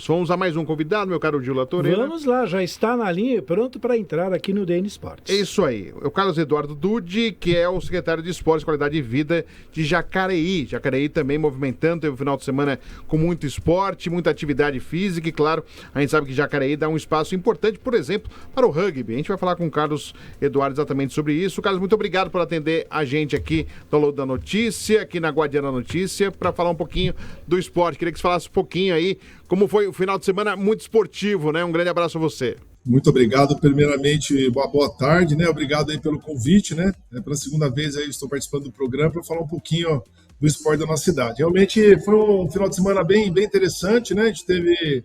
Vamos a mais um convidado, meu caro Gil Latoreira. Vamos lá, já está na linha e pronto para entrar aqui no DN Esportes. É isso aí. O Carlos Eduardo Dude, que é o secretário de Esportes e Qualidade de Vida de Jacareí. Jacareí também movimentando, teve um final de semana com muito esporte, muita atividade física e, claro, a gente sabe que Jacareí dá um espaço importante, por exemplo, para o rugby. A gente vai falar com o Carlos Eduardo exatamente sobre isso. Carlos, muito obrigado por atender a gente aqui no Load da Notícia, aqui na Guardiana Notícia, para falar um pouquinho do esporte. Queria que você falasse um pouquinho aí como foi o final de semana muito esportivo, né? Um grande abraço a você. Muito obrigado, primeiramente, boa tarde, né? Obrigado aí pelo convite, né? Pela segunda vez aí estou participando do programa para falar um pouquinho do esporte da nossa cidade. Realmente foi um final de semana bem interessante, né? A gente teve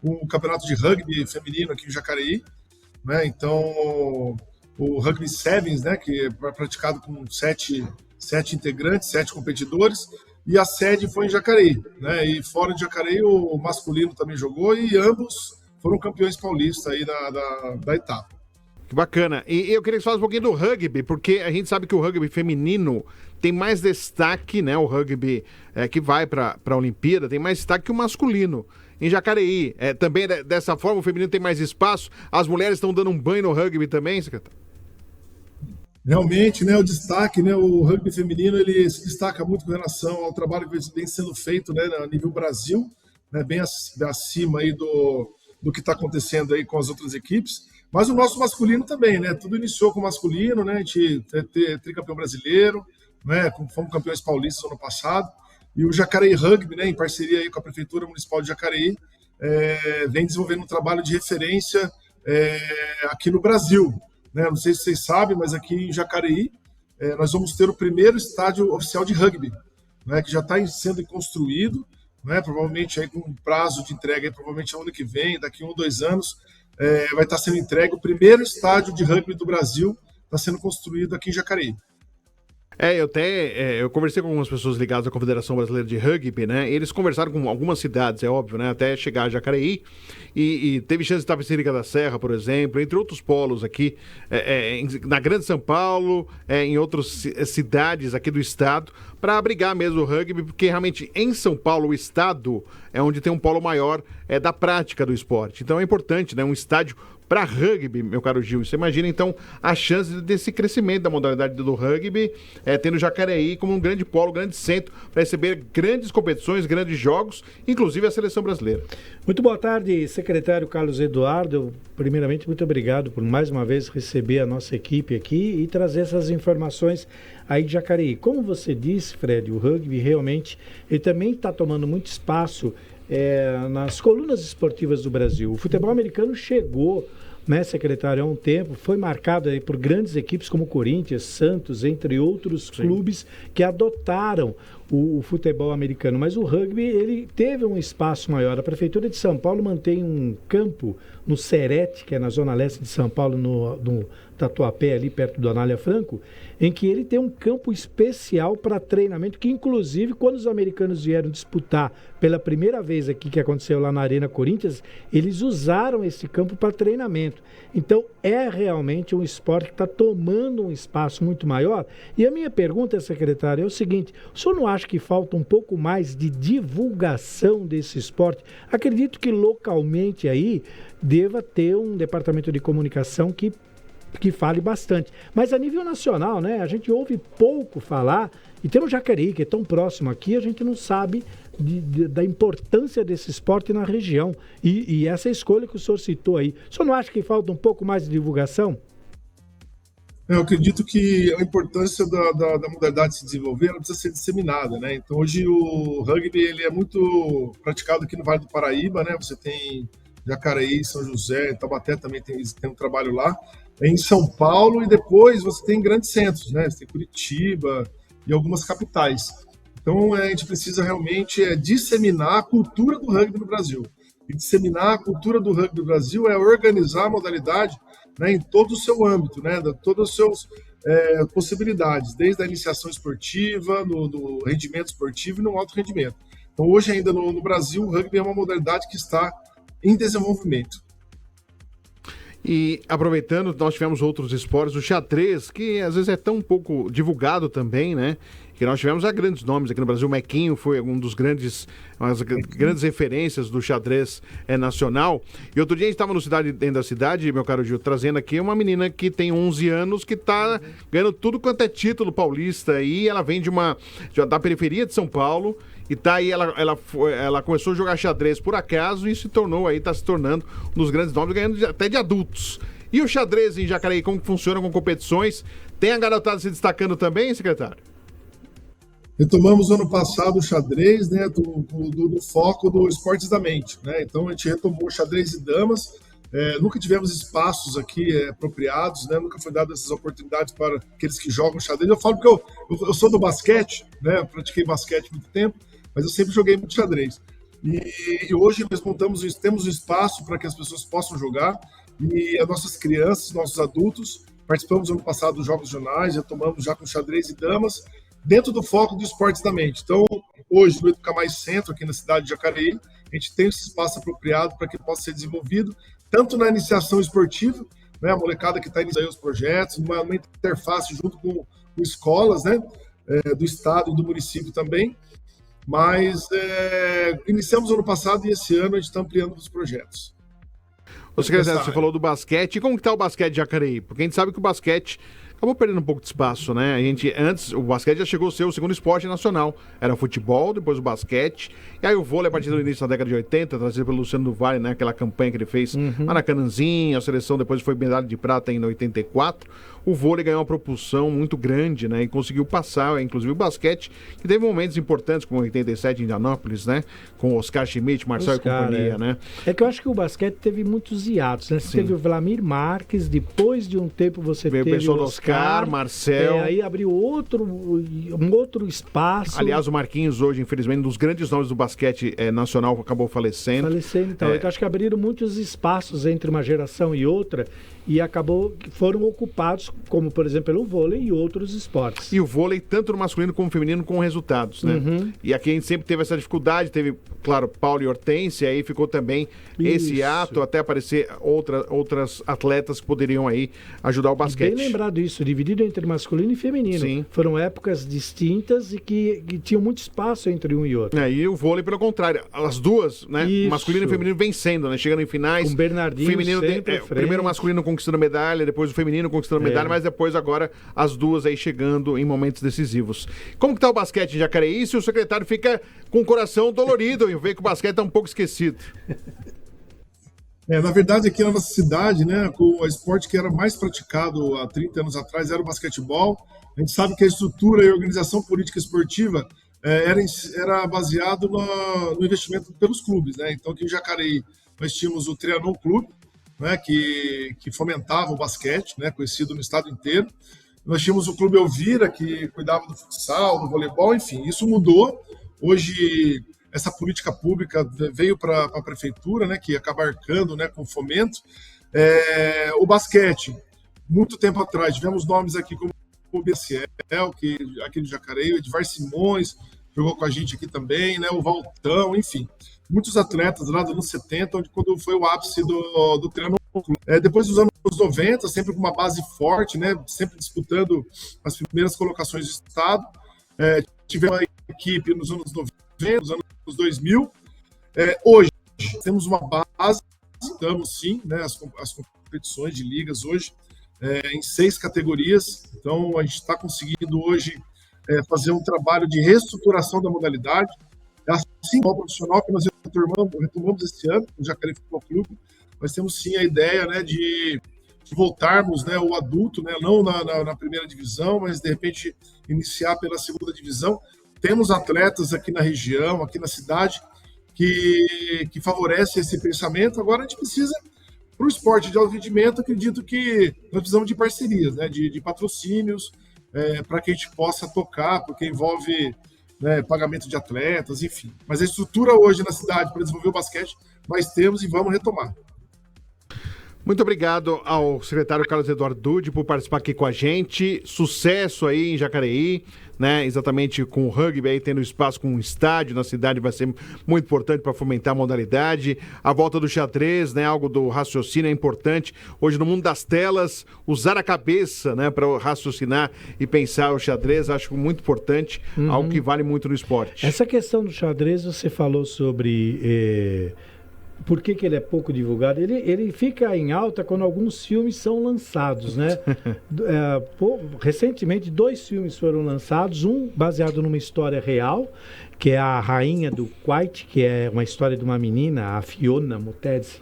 um campeonato de rugby feminino aqui em Jacareí, né? Então, o Rugby Sevens, né? Que é praticado com sete integrantes, 7 competidores, e a sede foi em Jacareí, né? E fora de Jacareí o masculino também jogou e ambos foram campeões paulistas aí da etapa. Que bacana. E eu queria que você falasse um pouquinho do rugby, porque a gente sabe que o rugby feminino tem mais destaque, né? O rugby que vai para a Olimpíada tem mais destaque que o masculino. Em Jacareí, também dessa forma o feminino tem mais espaço. As mulheres estão dando um banho no rugby também, secretário? Realmente, né, o destaque, né, o rugby feminino ele se destaca muito com relação ao trabalho que vem sendo feito, né, a nível Brasil, né, bem acima aí do que está acontecendo aí com as outras equipes. Mas o nosso masculino também, né, tudo iniciou com o masculino, né, a gente é tricampeão brasileiro, né, fomos campeões paulistas no ano passado, e o Jacareí Rugby, né, em parceria aí com a Prefeitura Municipal de Jacareí, vem desenvolvendo um trabalho de referência aqui no Brasil. Não sei se vocês sabem, mas aqui em Jacareí nós vamos ter o primeiro estádio oficial de rugby, né, que já está sendo construído, né, provavelmente aí com um prazo de entrega, aí, provavelmente ano que vem, daqui 1 ou 2 anos, vai estar sendo entregue o primeiro estádio de rugby do Brasil, está sendo construído aqui em Jacareí. Eu conversei com algumas pessoas ligadas à Confederação Brasileira de Rugby, né? Eles conversaram com algumas cidades, é óbvio, né? Até chegar a Jacareí. E teve chance de Tapecerica da Serra, por exemplo, entre outros polos aqui, na Grande São Paulo, em outras cidades aqui do estado, para abrigar mesmo o rugby, porque realmente em São Paulo, o estado é onde tem um polo maior da prática do esporte. Então é importante, né? Um estádio para rugby, meu caro Gil. Você imagina, então, a chance desse crescimento da modalidade do rugby, tendo Jacareí como um grande polo, um grande centro, para receber grandes competições, grandes jogos, inclusive a seleção brasileira. Muito boa tarde, secretário Carlos Eduardo. Primeiramente, muito obrigado por mais uma vez receber a nossa equipe aqui e trazer essas informações aí de Jacareí. Como você disse, Fred, o rugby realmente ele também está tomando muito espaço nas colunas esportivas do Brasil. O futebol americano chegou, né, secretário, há um tempo, foi marcado aí por grandes equipes como Corinthians, Santos, entre outros clubes que adotaram o futebol americano, mas o rugby ele teve um espaço maior. A Prefeitura de São Paulo mantém um campo no Serete, que é na zona leste de São Paulo, no Tatuapé, ali perto do Anália Franco, em que ele tem um campo especial para treinamento, que inclusive quando os americanos vieram disputar pela primeira vez aqui, que aconteceu lá na Arena Corinthians, eles usaram esse campo para treinamento. Então é realmente um esporte que está tomando um espaço muito maior. E a minha pergunta, secretário, é o seguinte: o senhor não acha que falta um pouco mais de divulgação desse esporte? Acredito que localmente aí deva ter um departamento de comunicação que fale bastante. Mas a nível nacional, né, a gente ouve pouco falar, e temos Jacareí, que é tão próximo aqui, a gente não sabe da importância desse esporte na região. E essa escolha que o senhor citou aí, o senhor não acha que falta um pouco mais de divulgação? Eu acredito que a importância da modalidade se desenvolver ela precisa ser disseminada, né? Então hoje o rugby ele é muito praticado aqui no Vale do Paraíba, né? Você tem Jacareí, São José, Taubaté também tem um trabalho lá, em São Paulo, e depois você tem grandes centros, né? Você tem Curitiba e algumas capitais. Então a gente precisa realmente disseminar a cultura do rugby no Brasil. E disseminar a cultura do rugby no Brasil é organizar a modalidade, né, em todo o seu âmbito, né, todas as suas possibilidades, desde a iniciação esportiva, no rendimento esportivo e no alto rendimento. Então hoje ainda no Brasil o rugby é uma modalidade que está em desenvolvimento. E aproveitando, nós tivemos outros esportes, o xadrez, que às vezes é tão pouco divulgado também, né? Que nós tivemos grandes nomes aqui no Brasil. O Mequinho foi um dos grandes referências do xadrez nacional. E outro dia a gente estava no Cidade Dentro da Cidade, meu caro Gil, trazendo aqui uma menina que tem 11 anos, que está ganhando tudo quanto é título paulista. E ela vem da periferia de São Paulo. E tá aí, ela começou a jogar xadrez por acaso e está se tornando um dos grandes nomes, ganhando até de adultos. E o xadrez em Jacareí, como funciona com competições? Tem a garotada se destacando também, secretário? Retomamos ano passado o xadrez, né, do foco do esportes da mente, né? Então a gente retomou o xadrez e damas. Nunca tivemos espaços aqui apropriados, né? Nunca foi dado essas oportunidades para aqueles que jogam xadrez. Eu falo porque eu sou do basquete, né? Eu pratiquei basquete há muito tempo, mas eu sempre joguei muito xadrez. E hoje nós temos um espaço para que as pessoas possam jogar, e as nossas crianças, nossos adultos, participamos ano passado dos Jogos Regionais, retomamos já com xadrez e damas, dentro do foco do esportes da mente. Então, hoje, no Educa Mais Centro, aqui na cidade de Jacareí, a gente tem esse espaço apropriado para que possa ser desenvolvido, tanto na iniciação esportiva, né, a molecada que está iniciando os projetos, uma interface junto com escolas, né, do estado e do município também, mas iniciamos ano passado e esse ano a gente está ampliando os projetos. Ô, secretário, você falou do basquete. E como que tá o basquete de Jacareí? Porque a gente sabe que o basquete acabou perdendo um pouco de espaço, né? Antes, o basquete já chegou a ser o segundo esporte nacional. Era o futebol, depois o basquete. E aí o vôlei, a partir do início da década de 80, trazido pelo Luciano do Vale, né? Aquela campanha que ele fez Maracanãzinho, a seleção depois foi medalha de prata em 84. O vôlei ganhou uma propulsão muito grande, né? E conseguiu passar, inclusive o basquete, que teve momentos importantes, como 87 em Indianápolis, né? Com Oscar Schmidt, Marcel e companhia, né? É que eu acho que o basquete teve muitos hiatos, né? Você teve o Vlamir Marques, depois de um tempo você teve o Oscar, Marcel. Aí abriu um outro espaço. Aliás, o Marquinhos hoje, infelizmente, um dos grandes nomes do basquete nacional, acabou falecendo. Então. Eu acho que abriram muitos espaços entre uma geração e outra e foram ocupados, como por exemplo pelo vôlei e outros esportes. E o vôlei, tanto no masculino como no feminino, com resultados, né? E aqui a gente sempre teve essa dificuldade, teve, claro, Paulo e Hortência, aí ficou também esse ato até aparecer outras atletas que poderiam aí ajudar o basquete. Bem lembrado isso, dividido entre masculino e feminino. Sim. Foram épocas distintas e que tinham muito espaço entre um e outro. E o vôlei, pelo contrário, as duas, né? Isso. Masculino e feminino vencendo, né? Chegando em finais. Com Bernardinho feminino sempre à frente. Primeiro o masculino conquistando medalha, depois o feminino conquistando medalha, mas depois agora as duas aí chegando em momentos decisivos. Como que tá o basquete em Jacareí? Se o secretário fica com o coração dolorido e vê que o basquete tá um pouco esquecido. Na verdade, aqui na nossa cidade, né, o esporte que era mais praticado há 30 anos atrás era o basquetebol. A gente sabe que a estrutura e a organização política esportiva era baseado no investimento pelos clubes, né? Então, aqui em Jacareí, nós tínhamos o Trianon Clube, né, que fomentava o basquete, né, conhecido no estado inteiro. Nós tínhamos o Clube Elvira, que cuidava do futsal, do voleibol, enfim, isso mudou. Hoje, essa política pública veio para a prefeitura, né, que acaba arcando, né, com fomento. O basquete, muito tempo atrás, tivemos nomes aqui como o BCL, aqui de Jacareí, o Edvar Simões, jogou com a gente aqui também, né, o Valtão, enfim. Muitos atletas lá dos anos 70, quando foi o ápice do treino. Depois dos anos 90, sempre com uma base forte, né, sempre disputando as primeiras colocações do estado. Tivemos uma equipe nos anos 90, nos anos 2000. Hoje, temos uma base, estamos sim, né, as competições de ligas hoje, em 6 categorias. Então, a gente está conseguindo hoje fazer um trabalho de reestruturação da modalidade. Assim como o profissional que nós retomamos esse ano, o Jacareí Futebol Clube, nós temos sim a ideia, né, de voltarmos, né, o adulto, né, não na primeira divisão, mas de repente iniciar pela segunda divisão. Temos atletas aqui na região, aqui na cidade, que favorecem esse pensamento. Agora a gente precisa, para o esporte de alto rendimento, acredito que nós precisamos de parcerias, né, de patrocínios, para que a gente possa tocar, porque envolve, né, pagamento de atletas, enfim. Mas a estrutura hoje na cidade para desenvolver o basquete, nós temos e vamos retomar. Muito obrigado ao secretário Carlos Eduardo Dude por participar aqui com a gente. Sucesso aí em Jacareí, né? Exatamente com o rugby aí tendo espaço com um estádio na cidade vai ser muito importante para fomentar a modalidade. A volta do xadrez, né? Algo do raciocínio é importante. Hoje no mundo das telas, usar a cabeça, né? Para raciocinar e pensar o xadrez, acho muito importante, algo que vale muito no esporte. Essa questão do xadrez, você falou sobre... Por que ele é pouco divulgado? Ele fica em alta quando alguns filmes são lançados, né? Recentemente, 2 filmes foram lançados, um baseado numa história real, que é a Rainha do Kuwait, que é uma história de uma menina, a Fiona Mutedzi,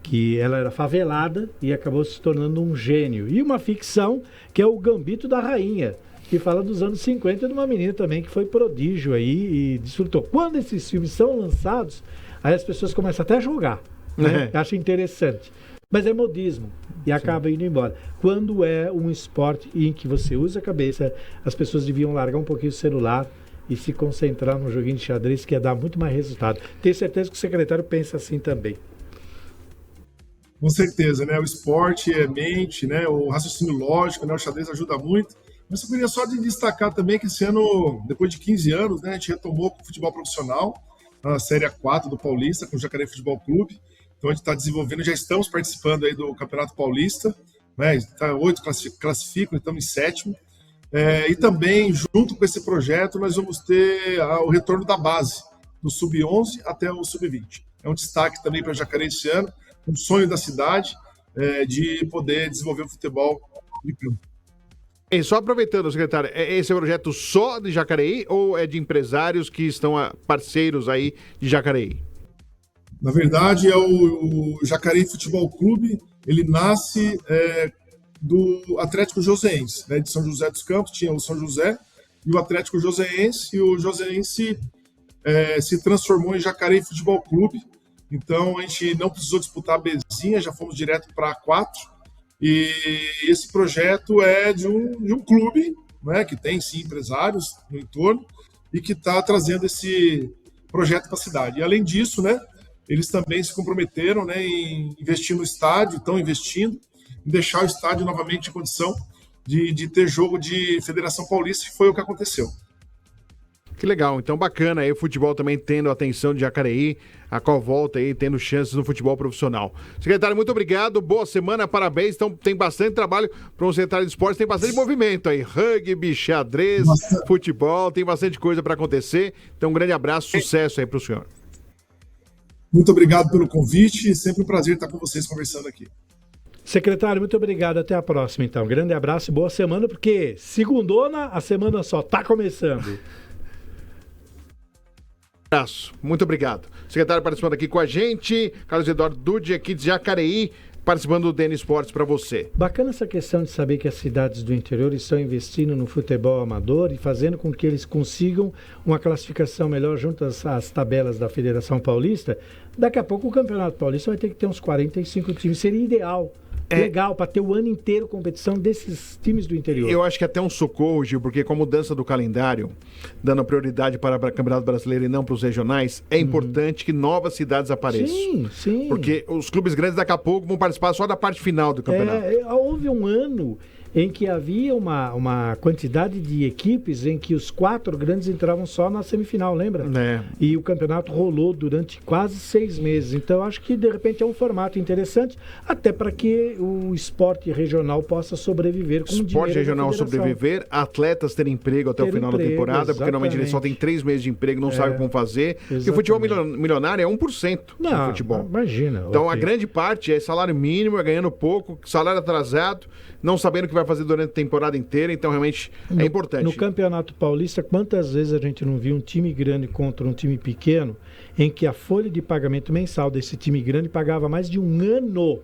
que ela era favelada e acabou se tornando um gênio. E uma ficção, que é o Gambito da Rainha, que fala dos anos 50 de uma menina também que foi prodígio aí e desfrutou. Quando esses filmes são lançados, aí as pessoas começam até a jogar, né? Acho interessante. Mas é modismo e acaba indo embora. Quando é um esporte em que você usa a cabeça, as pessoas deviam largar um pouquinho o celular e se concentrar no joguinho de xadrez, que ia dar muito mais resultado. Tenho certeza que o secretário pensa assim também. Com certeza, né? O esporte é mente, né? O raciocínio lógico, né? O xadrez ajuda muito. Mas eu queria só destacar também que esse ano, depois de 15 anos, né, a gente retomou com o futebol profissional, a Série A4 do Paulista, com o Jacareí Futebol Clube. Então a gente está desenvolvendo, já estamos participando aí do Campeonato Paulista, né? 8 classificam, estamos em 7º. E também, junto com esse projeto, nós vamos ter o retorno da base, do Sub-11 até o Sub-20. É um destaque também para Jacareí esse ano, um sonho da cidade de poder desenvolver o futebol de campo. E só aproveitando, secretário, esse é um projeto só de Jacareí ou é de empresários que estão parceiros aí de Jacareí? Na verdade, é o Jacareí Futebol Clube, ele nasce do Atlético Joseense, né, de São José dos Campos, tinha o São José e o Atlético Joseense, e o Joseense se transformou em Jacareí Futebol Clube. Então, a gente não precisou disputar a Bzinha, já fomos direto para a A4. E esse projeto é de um clube, né, que tem, sim, empresários no entorno e que está trazendo esse projeto para a cidade. E, além disso, né, eles também se comprometeram, né, em investir no estádio, estão investindo, em deixar o estádio novamente em condição de ter jogo de Federação Paulista, que foi o que aconteceu. Que legal, então bacana aí o futebol também tendo a atenção de Jacareí, a qual volta aí tendo chances no futebol profissional. Secretário, muito obrigado, boa semana, parabéns, então tem bastante trabalho para o secretário de esportes, tem bastante movimento aí, rugby, xadrez, futebol, tem bastante coisa para acontecer, então um grande abraço, sucesso aí para o senhor. Muito obrigado pelo convite, sempre um prazer estar com vocês conversando aqui. Secretário, muito obrigado, até a próxima então, grande abraço e boa semana, porque segundona, a semana só está começando. Muito obrigado. Secretário participando aqui com a gente, Carlos Eduardo Dude, aqui de Jacareí, participando do DN Esportes para você. Bacana essa questão de saber que as cidades do interior estão investindo no futebol amador e fazendo com que eles consigam uma classificação melhor junto às tabelas da Federação Paulista. Daqui a pouco o Campeonato Paulista vai ter que ter uns 45 times, seria ideal. Legal, para ter o ano inteiro competição desses times do interior. Eu acho que até um socorro, Gil, porque com a mudança do calendário, dando prioridade para o Campeonato Brasileiro e não para os regionais, é importante que novas cidades apareçam. Sim, sim. Porque os clubes grandes daqui a pouco vão participar só da parte final do campeonato. Houve um ano em que havia uma quantidade de equipes em que os 4 grandes entravam só na semifinal, lembra? E o campeonato rolou durante quase 6 meses. Então, acho que, de repente, é um formato interessante, até para que o esporte regional possa sobreviver com o esporte regional sobreviver, atletas terem emprego até o final da temporada, porque normalmente eles só têm 3 meses de emprego, não sabem como fazer. Exatamente. E o futebol milionário é 1% do futebol. Imagina. Então, a grande parte é salário mínimo, é ganhando pouco, salário atrasado, não sabendo o que vai fazer durante a temporada inteira, então realmente é importante. No Campeonato Paulista, quantas vezes a gente não viu um time grande contra um time pequeno, em que a folha de pagamento mensal desse time grande pagava mais de um ano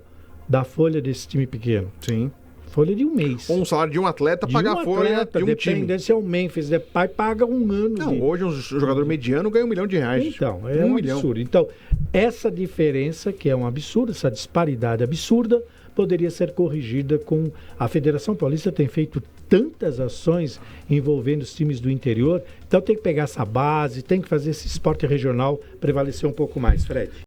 da folha desse time pequeno? Sim. Folha de um mês. Um salário de um atleta paga a folha de um time. Depende se é o Memphis, pai paga um ano. Não, hoje um jogador mediano ganha R$1 milhão. Então, é um absurdo. Então, essa diferença, que é um absurdo, essa disparidade absurda, poderia ser corrigida com... A Federação Paulista tem feito tantas ações envolvendo os times do interior, então tem que pegar essa base, tem que fazer esse esporte regional prevalecer um pouco mais, Fred.